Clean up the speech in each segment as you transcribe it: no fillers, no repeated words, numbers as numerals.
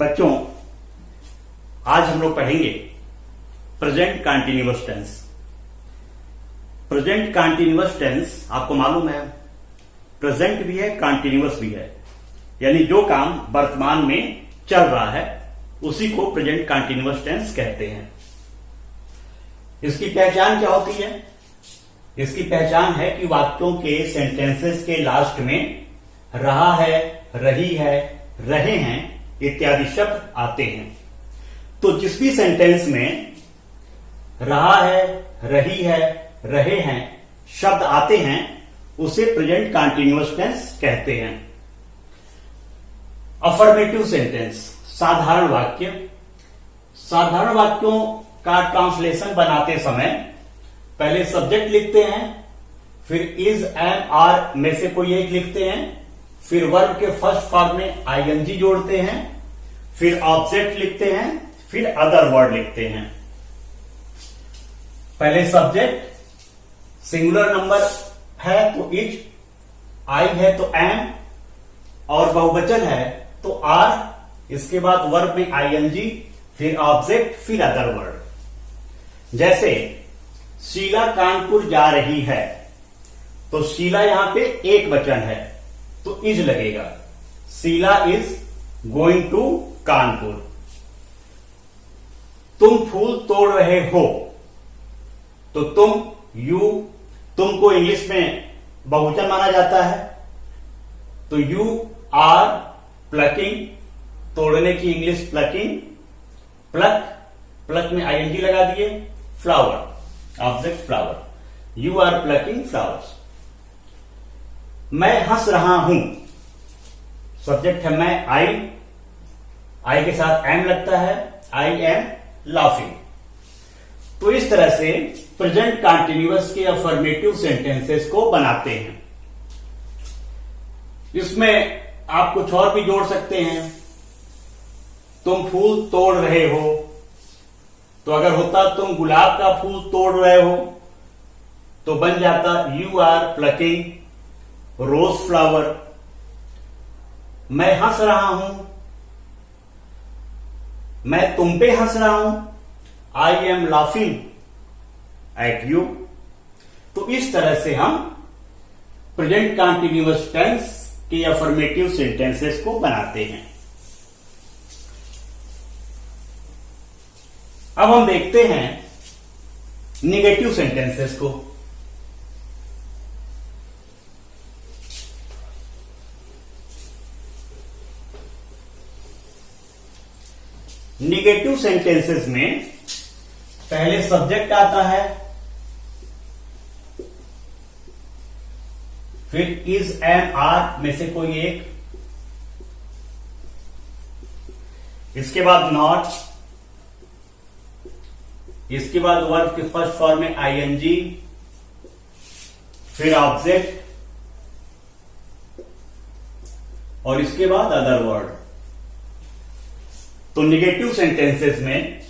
बच्चों, आज हम लोग पढ़ेंगे present continuous tense. Present continuous tense आपको मालूम है प्रेजेंट भी है, कंटीन्यूअस भी है, यानी जो काम वर्तमान में चल रहा है उसी को प्रेजेंट कंटीन्यूअस टेंस कहते हैं। इसकी पहचान क्या होती है? इसकी पहचान है कि वाक्यों के सेंटेंसेस के लास्ट में रहा है, रही है, रहे हैं इत्यादि शब्द आते हैं। तो जिस भी सेंटेंस में रहा है, रही है, रहे हैं शब्द आते हैं उसे प्रेजेंट कंटीन्यूअस टेंस कहते हैं। अफर्मेटिव सेंटेंस, साधारण वाक्य। साधारण वाक्यों का ट्रांसलेशन बनाते समय पहले सब्जेक्ट लिखते हैं, फिर इज, एम, आर में से कोई एक लिखते हैं, फिर वर्ब के फर्स्ट फॉर्म में आईएनजी जोड़ते हैं, फिर ऑब्जेक्ट लिखते हैं, फिर अदर वर्ड लिखते हैं। पहले सब्जेक्ट, सिंगुलर नंबर है तो इज, आई है तो एम, और बहुवचन है तो आर, इसके बाद वर्ब में आईएनजी, फिर ऑब्जेक्ट, फिर अदर वर्ड। जैसे शीला कानपुर जा रही है तो शीला यहां पे एक वचन है तो इज लगेगा। Sheila is going to Kanpur. तुम फूल तोड़ रहे हो तो तुम, यू, तुमको इंग्लिश में बहुवचन माना जाता है तो यू आर प्लकिंग, तोड़ने की इंग्लिश प्लकिंग, प्लक, प्लक में आईएनजी लगा दिए, flower, object flower, you are plucking flowers. मैं हंस रहा हूं, सब्जेक्ट है मैं, आई के साथ एम लगता है, आई एम लाफिंग। तो इस तरह से प्रेजेंट कंटीन्यूअस के अफर्मेटिव सेंटेंसेस को बनाते हैं। इसमें आप कुछ और भी जोड़ सकते हैं। तुम फूल तोड़ रहे हो तो अगर होता तुम गुलाब का फूल तोड़ रहे हो तो बन जाता you are plucking rose flower. मैं हंस रहा हूं, मैं तुम पे हंस रहा हूं, I am laughing at you. तो इस तरह से हम प्रेजेंट कंटीन्यूअस टेंस के अफर्मेटिव सेंटेंसेस को बनाते हैं। अब हम देखते हैं निगेटिव सेंटेंसेस को। निगेटिव सेंटेंसेस में पहले सब्जेक्ट आता है, फिर इज, एम, आर में से कोई एक, इसके बाद नॉट, इसके बाद वर्ब के फर्स्ट फॉर्म में आईएनजी, फिर ऑब्जेक्ट, और इसके बाद अदर वर्ड। तो निगेटिव सेंटेंसेस में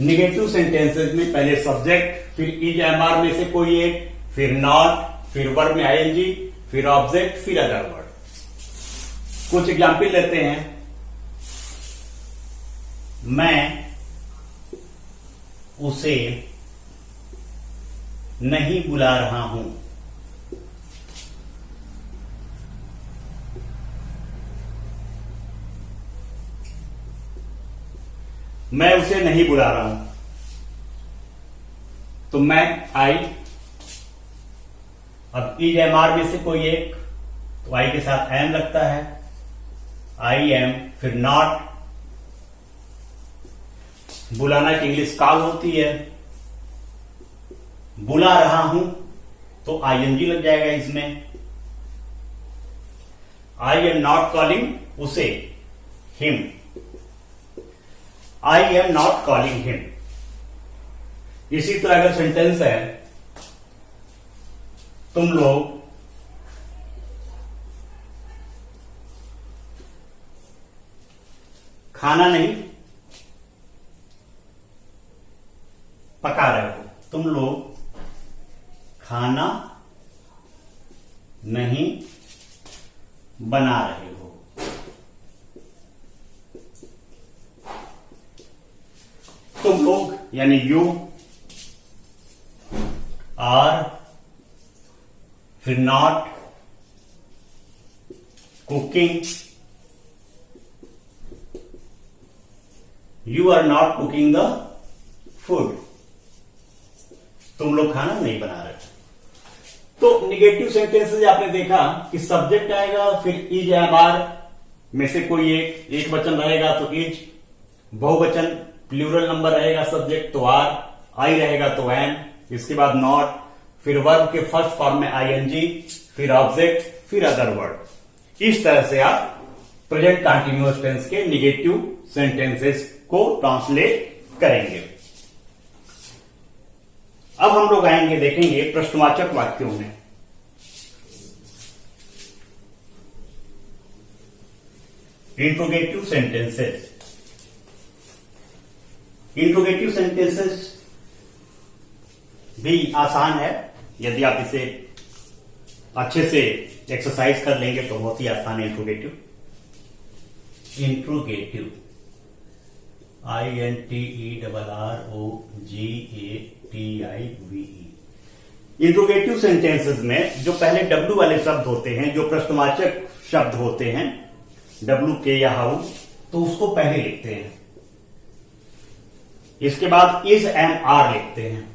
निगेटिव सेंटेंसेस में पहले सब्जेक्ट, फिर इज, एम, आर में से कोई एक, फिर नॉट, फिर वर्ब में आईएनजी, फिर ऑब्जेक्ट, फिर अदर वर्ड। कुछ एग्जाम्पल लेते हैं। मैं उसे नहीं बुला रहा हूं। मैं उसे नहीं बुला रहा हूं तो मैं, आई, अब इज, एम, आर में से कोई एक तो आई के साथ एम लगता है, आई एम, फिर नॉट, बुलाना की इंग्लिश कॉल होती है, बुला रहा हूं तो आईएनजी लग जाएगा इसमें। आई एम नॉट कॉलिंग उसे, him, I am not calling him. इसी तरह का सेंटेंस है, तुम लोग खाना नहीं पका रहे हो, तुम लोग खाना नहीं बना रहे हो। तुम लोग यानी यू आर, फिर not cooking, you are not cooking the food, तुम लोग खाना नहीं बना रहे। तो निगेटिव सेंटेंसेस आपने देखा कि सब्जेक्ट आएगा, फिर इज एम आर में से कोई एक वचन रहेगा तो इज, बहुवचन प्लूरल नंबर रहेगा सब्जेक्ट तो आर, आई रहेगा तो एम, इसके बाद नॉट, फिर वर्ब के फर्स्ट फॉर्म में आईएनजी, फिर ऑब्जेक्ट, फिर अदर वर्ड। इस तरह से आप प्रेजेंट कंटिन्यूअस टेंस के निगेटिव सेंटेंसेस को ट्रांसलेट करेंगे। अब हम लोग आएंगे, देखेंगे प्रश्नवाचक वाक्यों में। Interrogative sentences. इंट्रोगेटिव सेंटेंसेस भी आसान है, यदि आप इसे अच्छे से एक्सरसाइज कर लेंगे तो बहुत ही आसान है। Interrogative INTERROGATIVE। इंट्रोगेटिव सेंटेंसेस में जो पहले डब्ल्यू वाले शब्द होते हैं, जो प्रश्नवाचक शब्द होते हैं, डब्ल्यू के या हाउ, तो उसको पहले लिखते हैं। इसके बाद इज एम आर लिखते हैं।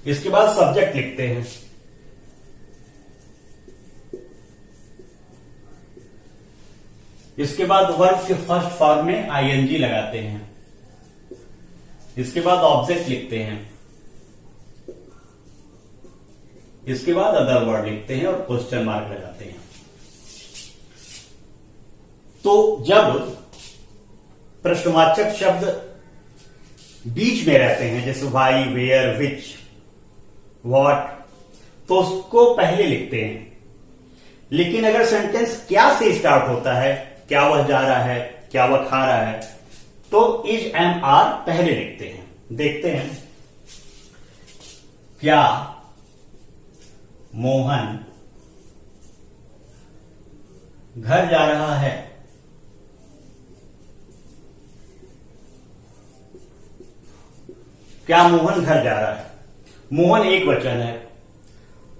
इसके बाद सब्जेक्ट लिखते हैं। इसके बाद वर्ब के फर्स्ट फॉर्म में आईएनजी लगाते हैं। इसके बाद ऑब्जेक्ट लिखते हैं। इसके बाद अदर वर्ड लिखते हैं और क्वेश्चन मार्क लगाते हैं। तो जब प्रश्नवाचक शब्द बीच में रहते हैं, जैसे वाई, वेयर, विच, व्हाट, तो उसको पहले लिखते हैं। लेकिन अगर सेंटेंस क्या से स्टार्ट होता है, क्या वह जा रहा है, क्या वह खा रहा है, तो इज एम आर पहले लिखते हैं। देखते हैं, क्या मोहन घर जा रहा है? क्या मोहन घर जा रहा है? मोहन एक वचन है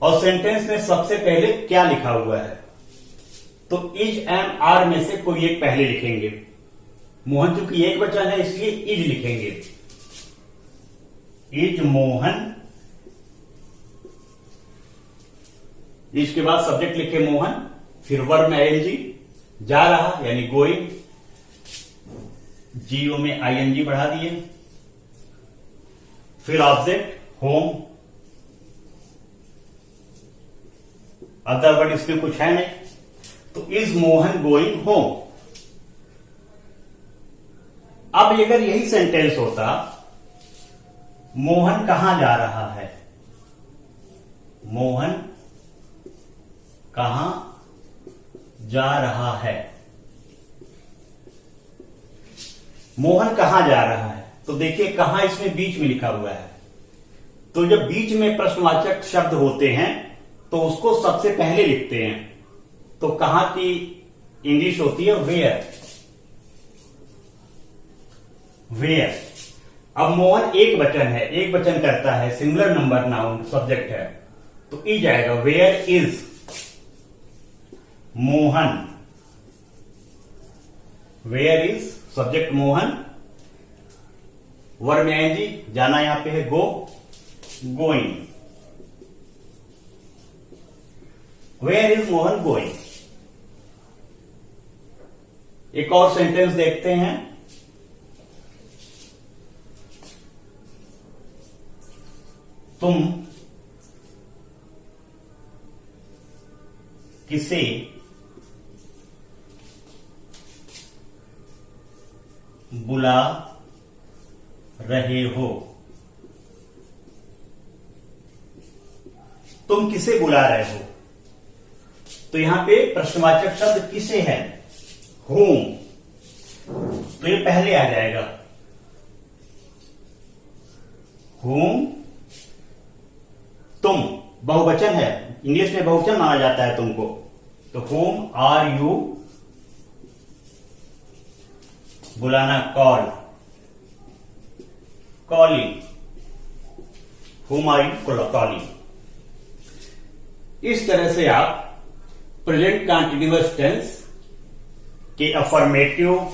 और सेंटेंस में सबसे पहले क्या लिखा हुआ है, तो इज एम आर में से कोई एक पहले लिखेंगे। मोहन चूंकि एक वचन है इसलिए इज लिखेंगे। इज मोहन, इज के बाद सब्जेक्ट लिखे मोहन, फिर वर्ब में आईएनजी, जा रहा यानी गोइंग, जीओ में आईएनजी बढ़ा दिए, फिर ऑब्जेक्ट होम, अदर वर्ड इसमें कुछ है नहीं, तो इज मोहन गोइंग होम। अब अगर यही सेंटेंस होता, मोहन कहां जा रहा है, मोहन कहां जा रहा है, मोहन कहां जा रहा है, तो देखिए कहां इसमें बीच में लिखा हुआ है। तो जब बीच में प्रश्नवाचक शब्द होते हैं तो उसको सबसे पहले लिखते हैं। तो कहां की इंग्लिश होती है वेयर, वेयर। अब मोहन एक वचन है, एक वचन करता है, सिंगुलर नंबर नाउन सब्जेक्ट है, तो इज आएगा। Where is Mohan, where is subject Mohan, verb में आएंगी, जाना यहां पे है go, going. Where is Mohan going. एक और सेंटेंस देखते हैं, तुम किसे बुला रहे हो, तुम किसे बुला रहे हो, तो यहां पे प्रश्नवाचक शब्द किसे है, होम। तो ये पहले आ जाएगा, whom, तुम बहुवचन है, इंग्लिश में बहुवचन माना जाता है तुमको, तो whom are you, बुलाना call, calling, whom are you calling। इस तरह से आप प्रेजेंट कंटीन्यूअस टेंस के अफर्मेटिव,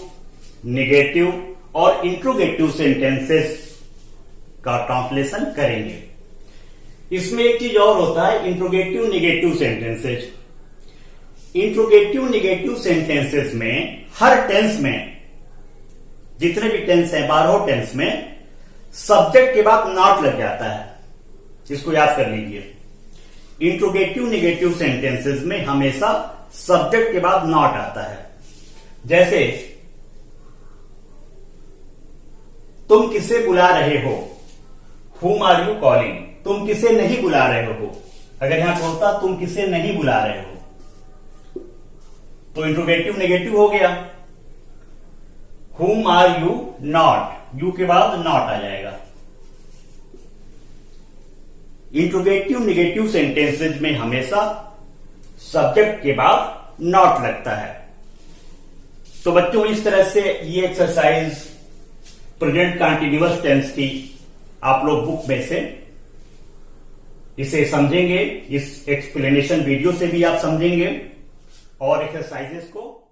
निगेटिव और इंट्रोगेटिव सेंटेंसेस का ट्रांसलेशन करेंगे। इसमें एक चीज और होता है, interrogative negative sentences. Interrogative negative sentences में हर टेंस में, जितने भी टेंस हैं 12 टेंस में, सब्जेक्ट के बाद नॉट लग जाता है। इसको याद कर लीजिए, इंट्रोगेटिव निगेटिव सेंटेंसेस में हमेशा सब्जेक्ट के बाद नॉट आता है। जैसे तुम किसे बुला रहे हो, whom are you calling, तुम किसे नहीं बुला रहे हो। अगर यहां पर होता तुम किसे नहीं बुला रहे हो, तो इंट्रोगेटिव नेगेटिव हो गया। whom are you not, you के बाद नॉट आ जाएगा। इंट्रोगेटिव निगेटिव सेंटेंसेज में हमेशा सब्जेक्ट के बाद नॉट लगता है। तो बच्चों, इस तरह से ये एक्सरसाइज प्रेजेंट कंटीन्यूअस टेंस की आप लोग बुक में से इसे समझेंगे, इस एक्सप्लेनेशन वीडियो से भी आप समझेंगे और एक्सरसाइजेस को